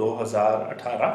2018,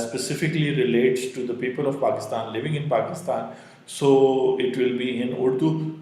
specifically relates to the people of Pakistan living in Pakistan, so it will be in Urdu।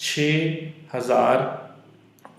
6,000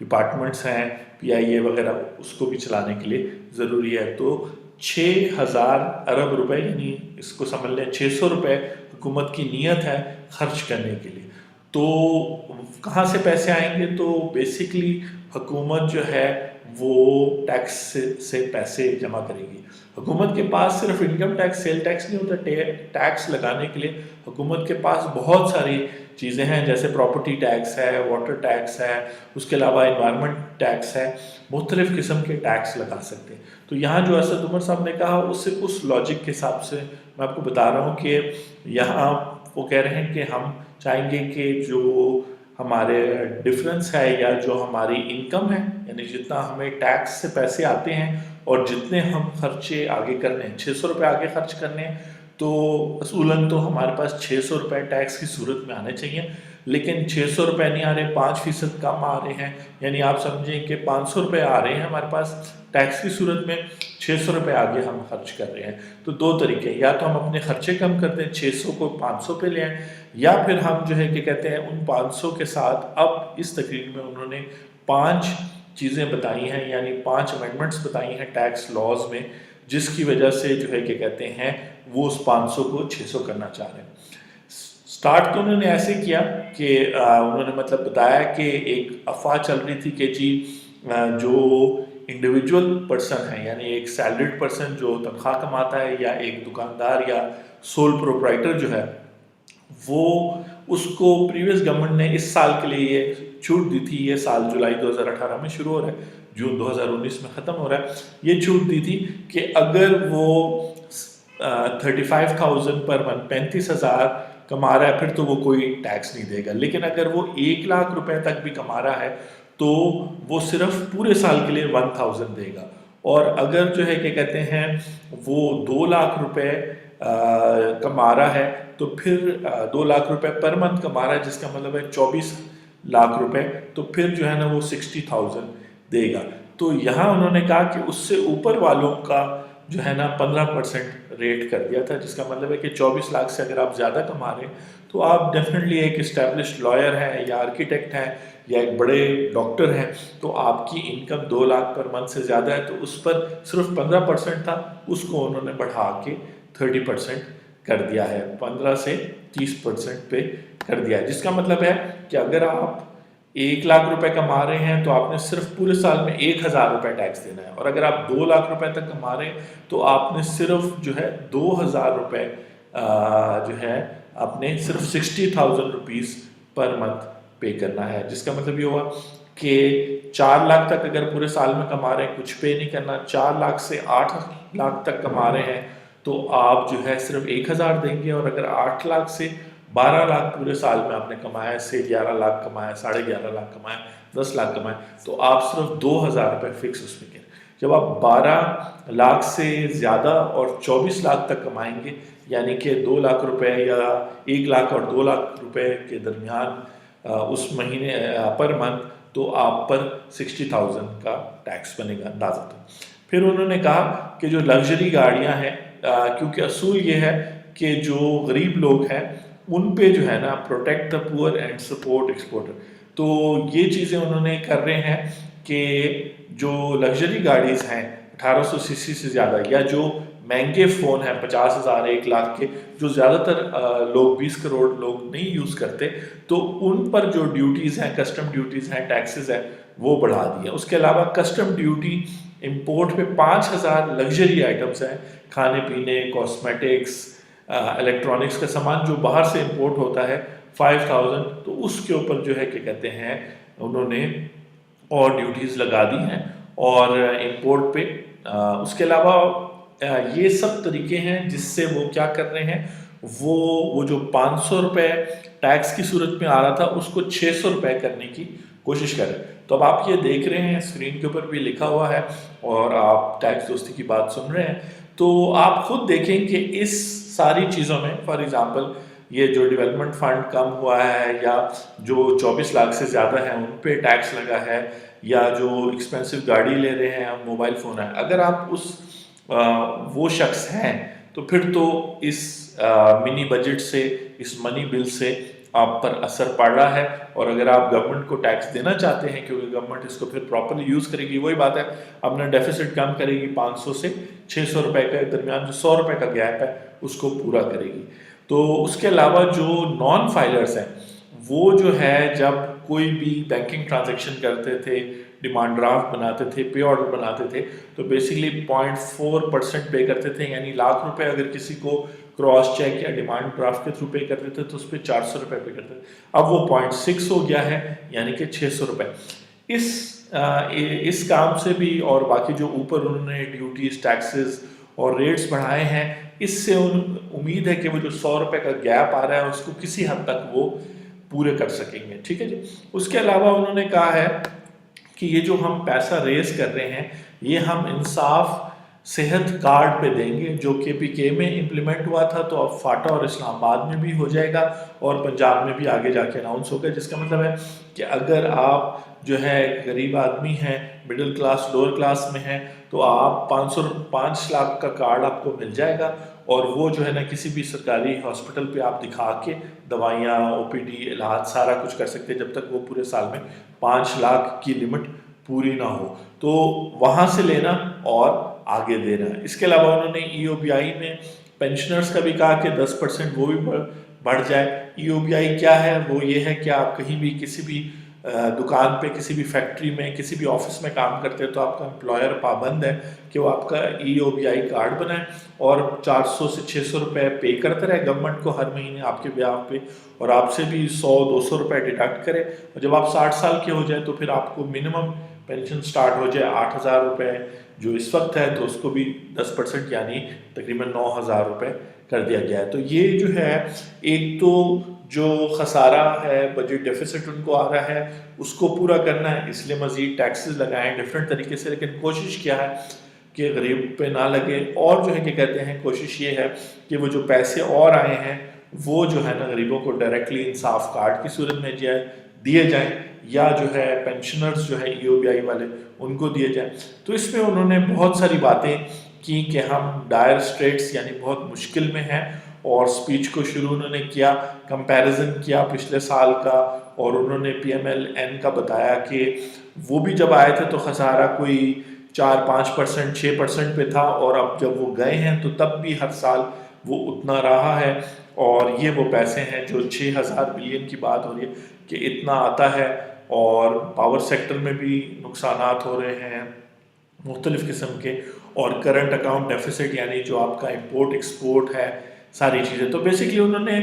departments ہیں PIA وغیرہ اس کو بھی چلانے کے لیے ضروری ہے. تو 6,000 ارب روپے یعنی اس کو سمجھ لیں 600 روپے حکومت کی نیت ہے خرچ کرنے کے لیے. تو کہاں سے پیسے آئیں گے؟ تو بیسکلی حکومت جو ہے وہ ٹیکس سے پیسے جمع کرے گی. حکومت کے پاس صرف انکم ٹیکس سیل ٹیکس نہیں ہوتا. ٹیکس لگانے کے لیے حکومت کے پاس بہت ساری چیزیں ہیں، جیسے پراپرٹی ٹیکس ہے، واٹر ٹیکس ہے، اس کے علاوہ انوائرمنٹ ٹیکس ہے، مختلف قسم کے ٹیکس لگا سکتے ہیں. تو یہاں جو اسد عمر صاحب نے کہا اس لاجک کے حساب سے میں آپ کو بتا رہا ہوں کہ یہاں وہ کہہ رہے ہیں کہ ہم چاہیں گے کہ جو ہمارے ڈفرینس ہے یا جو ہماری انکم ہے، یعنی جتنا ہمیں ٹیکس سے پیسے آتے ہیں اور جتنے ہم خرچے آگے کرنے ہیں، 600 روپے آگے خرچ کرنے ہیں، تو اصولاً تو ہمارے پاس 600 روپے ٹیکس کی صورت میں آنے چاہیے. لیکن 600 روپے نہیں آ رہے، 5% کم آ رہے ہیں، یعنی آپ سمجھیں کہ 500 روپے آ رہے ہیں ہمارے پاس ٹیکس کی صورت میں، 600 روپے آگے ہم خرچ کر رہے ہیں. تو دو طریقے، یا تو ہم اپنے خرچے کم کر دیں، 600 کو 500 پہ لے آئیں، یا پھر ہم جو ہے کہ کہتے ہیں ان 500 کے ساتھ اب اس تقریر میں انہوں نے 5 چیزیں بتائی ہیں، یعنی 5 امینڈمنٹس بتائی ہیں ٹیکس لاز میں، جس کی وجہ سے جو ہے کہ کہتے ہیں وہ اس 500 کو 600 کرنا چاہ رہے ہیں. سٹارٹ تو انہوں نے ایسے کیا کہ انہوں نے مطلب بتایا کہ ایک افواہ چل رہی تھی کہ جی جو انڈیویجول پرسن ہے، یعنی ایک سیلریڈ پرسن جو تنخواہ کماتا ہے، یا ایک دکاندار یا سول پروپرائٹر جو ہے، وہ اس کو پریویس گورنمنٹ نے اس سال کے لیے یہ چھوٹ دی تھی. یہ سال جولائی 2018 میں شروع ہو رہا ہے، جون 2019 میں ختم ہو رہا ہے. یہ چھوٹ دی تھی کہ اگر وہ 35,000 پر منتھ 35,000 کما رہا ہے پھر تو وہ کوئی ٹیکس نہیں دے گا. لیکن اگر وہ 1,00,000 روپے تک بھی کما رہا ہے تو وہ صرف پورے سال کے لیے 1,000 دے گا. اور اگر جو ہے کہ کہتے ہیں وہ 2,00,000 روپے کما رہا ہے تو پھر 2,00,000 روپے پر منتھ کما رہا ہے، جس کا مطلب ہے 24,00,000 روپے، تو پھر جو ہے نا وہ 60,000 دے گا. تو یہاں انہوں نے کہا کہ اس سے اوپر والوں کا جو ہے نا 15% ریٹ کر دیا تھا، جس کا مطلب ہے کہ 24,00,000 سے اگر آپ زیادہ کما رہے ہیں تو آپ ڈیفینیٹلی ایک اسٹیبلشڈ لائر ہیں یا آرکیٹیکٹ ہیں یا ایک بڑے ڈاکٹر ہیں، تو آپ کی انکم 2,00,000 پر منتھ سے زیادہ ہے. تو اس پر صرف 15% تھا، اس کو انہوں نے بڑھا کے 30% کر دیا ہے، 15 سے 30% پہ کر دیا ہے. جس کا مطلب ہے کہ اگر آپ 1,00,000 روپے کما رہے ہیں تو آپ نے صرف پورے سال میں 1,000 روپے ٹیکس دینا ہے، اور اگر آپ 2,00,000 روپے تک کما رہے ہیں تو آپ نے صرف جو ہے 2,000 روپے جو ہے آپ نے صرف 60,000 روپیز پر منتھ پے کرنا ہے. جس کا مطلب یہ ہوا کہ 4,00,000 تک اگر پورے سال میں کما رہے ہیں کچھ پے نہیں کرنا، 4,00,000 سے 8,00,000 تک کما رہے ہیں تو آپ جو ہے صرف 1,000 دیں گے، اور اگر 8,00,000 سے 12,00,000 پورے سال میں آپ نے کمایا، سے 11,00,000 کمایا، 11,500 کمایا، 10,00,000 کمایا، تو آپ صرف 2,000 روپے فکس اس میں کریں. جب آپ 12,00,000 سے زیادہ اور 24,00,000 تک کمائیں گے، یعنی کہ 2,00,000 روپے یا 1,00,000 اور 2,00,000 روپے کے درمیان اس مہینے پر منتھ، تو آپ پر 60,000 کا ٹیکس بنے گا اندازہ. پھر انہوں نے کہا کہ جو لگژری گاڑیاں ہیں، کیونکہ اصول یہ ہے کہ جو غریب لوگ ہیں ان پہ جو ہے نا protect the poor and support exporter, تو یہ چیزیں انہوں نے کر رہے ہیں کہ جو لگژری گاڑیز ہیں 1800 سی سی سے زیادہ، یا جو مہنگے فون ہیں 50,000 1,00,000 کے، جو زیادہ تر لوگ 20 کروڑ لوگ نہیں یوز کرتے، تو ان پر جو ڈیوٹیز ہیں، کسٹم ڈیوٹیز ہیں، ٹیکسز ہیں، وہ بڑھا دی ہیں. اس کے علاوہ کسٹم ڈیوٹی امپورٹ پہ 5,000 لگژری آئٹمس ہیں، کھانے پینے، کاسمیٹکس، الیکٹرانکس کا سامان جو باہر سے امپورٹ ہوتا ہے 5,000، تو اس کے اوپر جو ہے کہ کہتے ہیں انہوں نے اور ڈیوٹیز لگا دی ہیں اور امپورٹ پہ. اس کے علاوہ یہ سب طریقے ہیں جس سے وہ کیا کر رہے ہیں، وہ جو 500 روپے ٹیکس کی صورت میں آ رہا تھا اس کو 600 روپے کرنے کی کوشش کریں. تو اب آپ یہ دیکھ رہے ہیں اسکرین کے اوپر بھی لکھا ہوا ہے اور آپ ٹیکس دوستی کی بات سن رہے ہیں، تو آپ خود دیکھیں کہ اس ساری چیزوں میں فار ایگزامپل یہ جو ڈیولپمنٹ فنڈ کم ہوا ہے، یا جو 24,00,000 سے زیادہ ہیں ان پہ ٹیکس لگا ہے، یا جو ایکسپینسو گاڑی لے رہے ہیں، موبائل فون ہے، اگر آپ وہ شخص ہیں تو پھر تو اس منی بجٹ سے، اس منی بل سے آپ پر اثر پڑ رہا ہے. اور اگر آپ گورنمنٹ کو ٹیکس دینا چاہتے ہیں کیونکہ گورنمنٹ اس کو پھر پراپرلی یوز کرے گی, وہی بات ہے اپنا ڈیفیسٹ کم کرے گی, 500 سے 600 روپے کے درمیان جو 100 روپے کا گیپ ہے اس کو پورا کرے گی. تو اس کے علاوہ جو نان فائلرز ہیں وہ جو ہے جب کوئی بھی بینکنگ ٹرانزیکشن کرتے تھے, ڈیمانڈ ڈرافٹ بناتے تھے, پے آرڈر بناتے تھے, تو بیسیکلی 0.4% پے کرتے تھے. یعنی لاکھ روپے اگر کسی کو کراس چیک یا ڈیمانڈ ڈرافٹ کے تھرو پے کرتے تھے تو اس پہ 400 روپے پے کرتے تھے. اب وہ 0.6 ہو گیا ہے یعنی کہ 600 روپے. اس کام سے بھی اور باقی جو اوپر انہوں نے ڈیوٹیز, ٹیکسز اور ریٹس بڑھائے ہیں, اس سے امید ہے کہ وہ جو 100 روپے کا گیپ آ رہا ہے اس کو کسی حد تک وہ پورے کر سکیں گے. ٹھیک ہے جی. اس کے علاوہ انہوں نے کہا ہے کہ یہ جو ہم پیسہ ریز کر رہے ہیں یہ ہم انصاف صحت کارڈ پہ دیں گے, جو KPK میں امپلیمنٹ ہوا تھا تو اب فاٹا اور اسلام آباد میں بھی ہو جائے گا اور پنجاب میں بھی آگے جا کے اناؤنس ہوگا. جس کا مطلب ہے کہ اگر آپ جو ہے غریب آدمی ہیں, مڈل کلاس لوور کلاس میں ہیں, تو آپ 5 لاکھ کا کارڈ آپ کو مل جائے گا اور وہ جو ہے نا کسی بھی سرکاری ہاسپٹل پہ آپ دکھا کے دوائیاں, OPD, علاج سارا کچھ کر سکتے ہیں جب تک وہ پورے سال میں 5 لاکھ کی لمٹ پوری نہ ہو. تو وہاں سے لینا اور آگے دینا. اس کے علاوہ انہوں نے EOBI میں پینشنرز کا بھی کہا کہ 10% وہ بھی بڑھ جائے. EOBI کیا ہے؟ وہ یہ ہے کہ آپ کہیں بھی کسی بھی دکان پہ, کسی بھی فیکٹری میں, کسی بھی آفس میں کام کرتے ہیں تو آپ کا امپلائر پابند ہے کہ وہ آپ کا EOBI کارڈ بنائے اور 400 سے 600 روپے پے کرتے رہے گورنمنٹ کو ہر مہینے آپ کے بیاہ پہ, اور آپ سے بھی 100-200 روپے ڈیڈکٹ کرے. اور جب آپ 60 سال کے ہو جائیں تو پھر آپ کو منیمم پینشن سٹارٹ ہو جائے 8,000 روپے جو اس وقت ہے, تو اس کو بھی 10% یعنی تقریباً 9,000 روپے کر دیا گیا ہے. تو یہ جو ہے ایک تو جو خسارہ ہے, بجٹ ڈیفیسٹ ان کو آ رہا ہے, اس کو پورا کرنا ہے, اس لیے مزید ٹیکسز لگائیں ڈفرینٹ طریقے سے, لیکن کوشش کیا ہے کہ غریب پہ نہ لگے. اور جو ہے کہ کہتے ہیں کوشش یہ ہے کہ وہ جو پیسے اور آئے ہیں وہ جو ہے نا غریبوں کو ڈائریکٹلی انصاف کارڈ کی صورت میں دیے جائیں, یا جو ہے پینشنرز جو ہے EOBI والے ان کو دیے جائیں. تو اس میں انہوں نے بہت ساری باتیں کی کہ ہم ڈائر اسٹریٹس یعنی بہت مشکل میں ہیں, اور سپیچ کو شروع انہوں نے کیا, کمپیریزن کیا پچھلے سال کا, اور انہوں نے PMLN کا بتایا کہ وہ بھی جب آئے تھے تو خسارہ کوئی 4-5%, 6% پہ تھا, اور اب جب وہ گئے ہیں تو تب بھی ہر سال وہ اتنا رہا ہے, اور یہ وہ پیسے ہیں جو 6,000 بلین کی بات ہو رہی ہے کہ اتنا آتا ہے. اور پاور سیکٹر میں بھی نقصانات ہو رہے ہیں مختلف قسم کے, اور کرنٹ اکاؤنٹ ڈیفیسٹ یعنی جو آپ کا امپورٹ ایکسپورٹ ہے, ساری چیزیں. تو بیسیکلی انہوں نے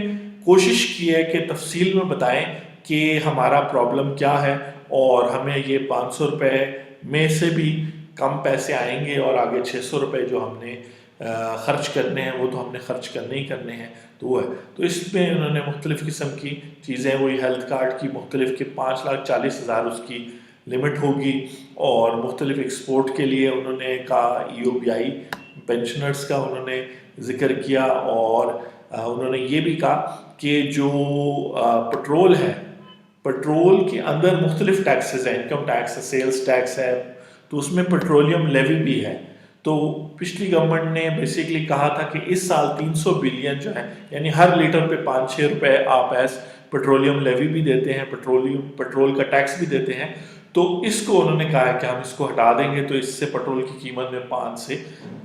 کوشش کی ہے کہ تفصیل میں بتائیں کہ ہمارا پرابلم کیا ہے, اور ہمیں یہ 500 روپے میں سے بھی کم پیسے آئیں گے, اور آگے 600 روپے جو ہم نے خرچ کرنے ہیں وہ تو ہم نے خرچ کرنے ہی کرنے ہیں. تو وہ ہے. تو اس میں انہوں نے مختلف قسم کی چیزیں, وہی ہیلتھ کارڈ کی مختلف کہ 5,40,000 اس کی لمٹ ہوگی, اور مختلف ایکسپورٹ کے لیے انہوں نے کہا EOBI, پینشنرز کا انہوں نے ذکر کیا, اور انہوں نے یہ بھی کہا کہ جو پٹرول ہے, پٹرول کے اندر مختلف ٹیکسز ہیں, انکم ٹیکس ہے, سیلز ٹیکس ہے, تو اس میں پیٹرولیم لیوی بھی ہے. تو پچھلی گورنمنٹ نے بیسیکلی کہا تھا کہ اس سال 300 بلین جو ہے یعنی ہر لیٹر پہ 5-6 روپے آپ ایز پیٹرولیم لیوی بھی دیتے ہیں, پیٹرول کا ٹیکس بھی دیتے ہیں. تو اس کو انہوں نے کہا ہے کہ ہم اس کو ہٹا دیں گے تو اس سے پیٹرول کی قیمت میں 5 سے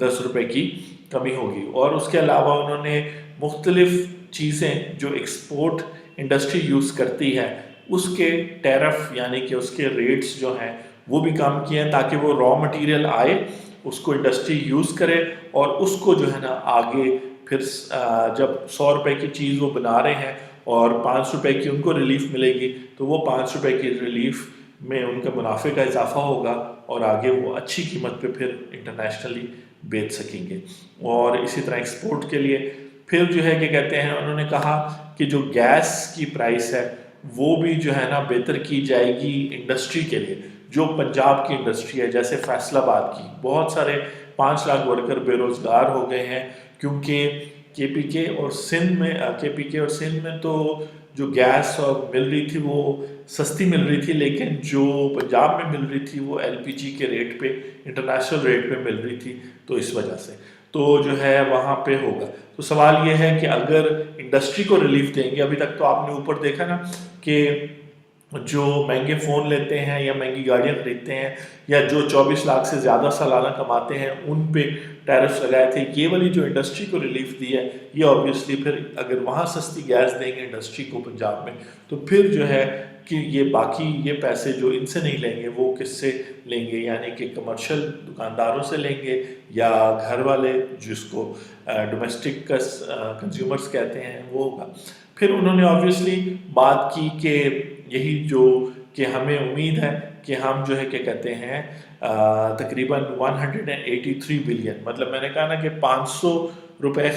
10 روپے کی کمی ہوگی. اور اس کے علاوہ انہوں نے مختلف چیزیں جو ایکسپورٹ انڈسٹری یوز کرتی ہے اس کے ٹیرف یعنی کہ اس کے ریٹس جو ہیں وہ بھی کم کیے ہیں, تاکہ وہ را مٹیریل آئے, اس کو انڈسٹری یوز کرے, اور اس کو جو ہے نا آگے پھر جب 100 روپے کی چیز وہ بنا رہے ہیں اور 5 روپے کی ان کو ریلیف ملے گی, تو وہ 5 روپے کی ریلیف میں ان کا منافع کا اضافہ ہوگا, اور آگے وہ اچھی قیمت پہ پھر انٹرنیشنلی بیچ سکیں گے. اور اسی طرح ایکسپورٹ کے لیے پھر جو ہے کہ کہتے ہیں انہوں نے کہا کہ جو گیس کی پرائس ہے وہ بھی جو ہے نا بہتر کی جائے گی انڈسٹری کے لیے, جو پنجاب کی انڈسٹری ہے جیسے فیصل آباد کی. بہت سارے 5 لاکھ ورکر بے روزگار ہو گئے ہیں, کیونکہ KPK اور سندھ میں تو جو گیس اور مل رہی تھی وہ سستی مل رہی تھی, لیکن جو پنجاب میں مل رہی تھی وہ LPG کے ریٹ پہ, انٹرنیشنل ریٹ پہ مل رہی تھی, تو اس وجہ سے. تو جو ہے وہاں پہ ہوگا. تو سوال یہ ہے کہ اگر انڈسٹری کو ریلیف دیں گے، ابھی تک تو آپ نے اوپر دیکھا نا کہ جو مہنگے فون لیتے ہیں یا مہنگی گاڑیاں خریدتے ہیں یا جو 24 لاکھ سے زیادہ سالانہ کماتے ہیں ان پہ ٹیرفس لگائے تھے. یہ والی جو انڈسٹری کو ریلیف دی ہے، یہ آبویسلی پھر اگر وہاں سستی گیس دیں گے انڈسٹری کو پنجاب میں، تو پھر جو ہے کہ یہ باقی یہ پیسے جو ان سے نہیں لیں گے وہ کس سے لیں گے؟ یعنی کہ کمرشل دکانداروں سے لیں گے یا گھر والے جس کو ڈومیسٹک کنزیومرز کہتے ہیں وہ ہوگا. پھر انہوں نے آبویسلی بات کی کہ یہی جو کہ ہمیں امید ہے کہ ہم جو ہے کہ کہتے ہیں تقریباً 183 بلین، مطلب میں نے کہا نا کہ 500 روپے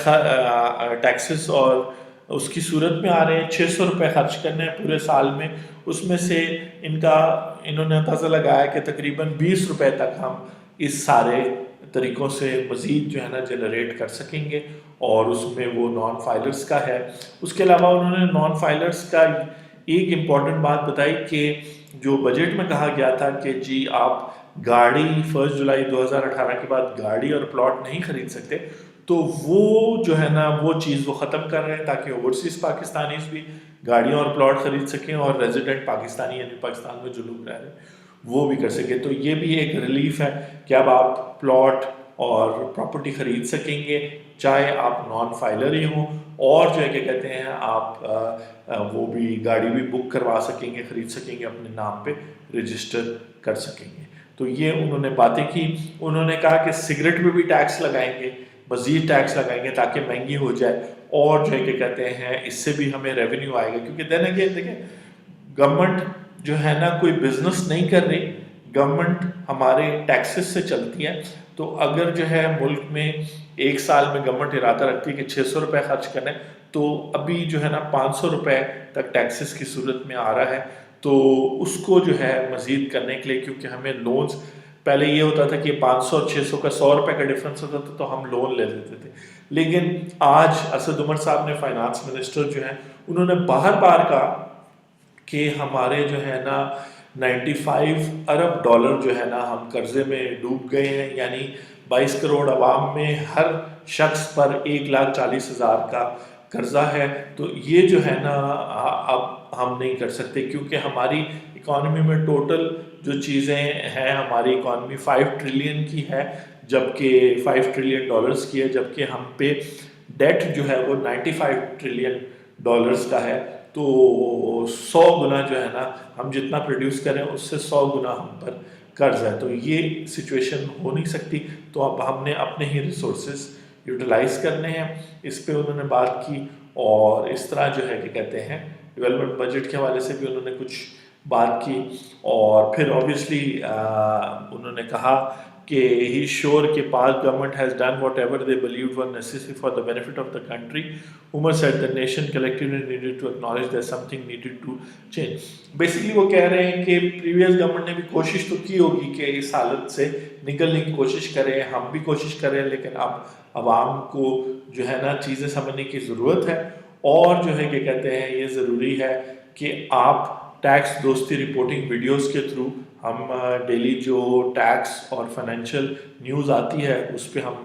ٹیکسز اور اس کی صورت میں آ رہے ہیں، 600 روپے خرچ کرنے ہیں پورے سال میں. اس میں سے انہوں نے اندازہ لگایا کہ تقریباً 20 روپے تک ہم اس سارے طریقوں سے مزید جو ہے نا جنریٹ کر سکیں گے، اور اس میں وہ نان فائلرز کا ہے. اس کے علاوہ انہوں نے نان فائلرز کا ایک امپورٹنٹ بات بتائی کہ جو بجٹ میں کہا گیا تھا کہ جی آپ گاڑی 1 جولائی 2018 کے بعد گاڑی اور پلاٹ نہیں خرید سکتے، تو وہ جو ہے نا وہ چیز وہ ختم کر رہے ہیں تاکہ اوورسیز پاکستانیز بھی گاڑیاں اور پلاٹ خرید سکیں اور ریزیڈنٹ پاکستانی یعنی پاکستان میں جو لوگ رہ رہے ہیں وہ بھی کر سکیں. تو یہ بھی ایک ریلیف ہے کہ اب آپ پلاٹ اور پراپرٹی خرید سکیں گے چاہے آپ نان فائلر ہی ہوں، اور جو ہے کہ کہتے ہیں آپ وہ بھی گاڑی بھی بک کروا سکیں گے، خرید سکیں گے، اپنے نام پہ رجسٹر کر سکیں گے. تو یہ انہوں نے باتیں کی. انہوں نے کہا کہ سگریٹ پہ بھی ٹیکس لگائیں گے، مزید ٹیکس لگائیں گے تاکہ مہنگی ہو جائے، اور جو ہے کہ کہتے ہیں اس سے بھی ہمیں ریونیو آئے گا. کیونکہ دیکھیں گورنمنٹ جو ہے نا کوئی بزنس نہیں کر رہی، گورنمنٹ ہمارے ٹیکسز سے چلتی ہے. تو اگر جو ہے ملک میں ایک سال میں گورنمنٹ ارادہ رکھتی ہے کہ 600 روپے خرچ کریں، تو ابھی جو ہے نا 500 روپے تک ٹیکسز کی صورت میں آ رہا ہے. تو اس کو جو ہے مزید کرنے کے لیے، کیونکہ ہمیں لونز پہلے یہ ہوتا تھا کہ 500 اور 600 کا 100 روپے کا ڈفرنس ہوتا تھا تو ہم لون لے لیتے تھے. لیکن آج اسد عمر صاحب نے فائنانس منسٹر جو ہیں انہوں نے بار بار کہا کہ ہمارے جو ہے نا 95 ارب ڈالر جو ہے نا ہم قرضے میں ڈوب گئے ہیں، یعنی 22 کروڑ عوام میں ہر شخص پر 1,40,000 کا قرضہ ہے. تو یہ جو ہے نا اب ہم نہیں کر سکتے، کیونکہ ہماری اکانومی میں ٹوٹل جو چیزیں ہیں، ہماری اکانومی 5 ٹریلین کی ہے، جبکہ 5 ٹریلین ڈالرز کی ہے، جبکہ ہم پہ ڈیٹ جو ہے وہ 95 ٹریلین ڈالرز کا ہے. تو 100 گنا جو ہے نا ہم جتنا پروڈیوس کریں اس سے 100 گنا ہم پر قرض ہے. تو یہ سچویشن ہو نہیں سکتی. تو اب ہم نے اپنے ہی ریسورسز یوٹیلائز کرنے ہیں. اس پہ انہوں نے بات کی، اور اس طرح جو ہے کہ کہتے ہیں ڈیولپمنٹ بجٹ کے حوالے سے بھی انہوں نے کچھ بات کی. اور پھر آبویسلی انہوں نے کہا کہ ہی شور کہ Pak government has done whatever they believed were necessary for the benefit of the country. Umar said the nation collectively needed to acknowledge there something needed to change. Basically وہ کہہ رہے ہیں کہ پریویس گورنمنٹ نے بھی کوشش تو کی ہوگی کہ اس حالت سے نکلنے کی کوشش کریں، ہم بھی کوشش کریں، لیکن اب عوام کو جو ہے نا چیزیں سمجھنے کی ضرورت ہے. اور جو ہے کہ کہتے ہیں یہ ضروری ہے کہ آپ ٹیکس دوستی رپورٹنگ ویڈیوز کے تھرو ہم ڈیلی جو ٹیکس اور فائنینشیل نیوز آتی ہے اس پہ ہم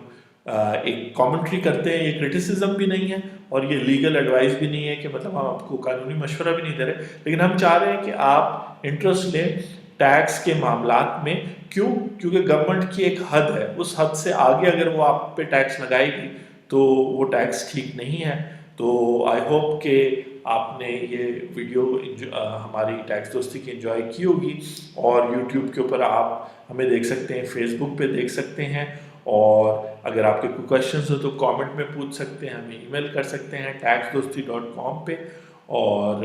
ایک کامنٹری کرتے ہیں. یہ کرٹیسزم بھی نہیں ہے اور یہ لیگل ایڈوائز بھی نہیں ہے کہ مطلب ہم آپ کو قانونی مشورہ بھی نہیں دے رہے، لیکن ہم چاہ رہے ہیں کہ آپ انٹرسٹ لیں ٹیکس کے معاملات میں. کیوں؟ کیونکہ گورنمنٹ کی ایک حد ہے، اس حد سے آگے اگر وہ آپ پہ ٹیکس لگائے گی تو وہ ٹیکس ٹھیک نہیں ہے. تو آئی ہوپ کہ آپ نے یہ ویڈیو ہماری ٹیکس دوستی کی انجوائے کی ہوگی، اور یوٹیوب کے اوپر آپ ہمیں دیکھ سکتے ہیں، فیس بک پہ دیکھ سکتے ہیں، اور اگر آپ کے کوئی کویشچنز ہو تو کامنٹ میں پوچھ سکتے ہیں، ہمیں ای میل کر سکتے ہیں taxdosti.com پہ. اور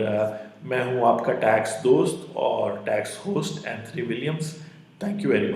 میں ہوں آپ کا ٹیکس دوست اور tax host Anthony Williams. Thank you very much.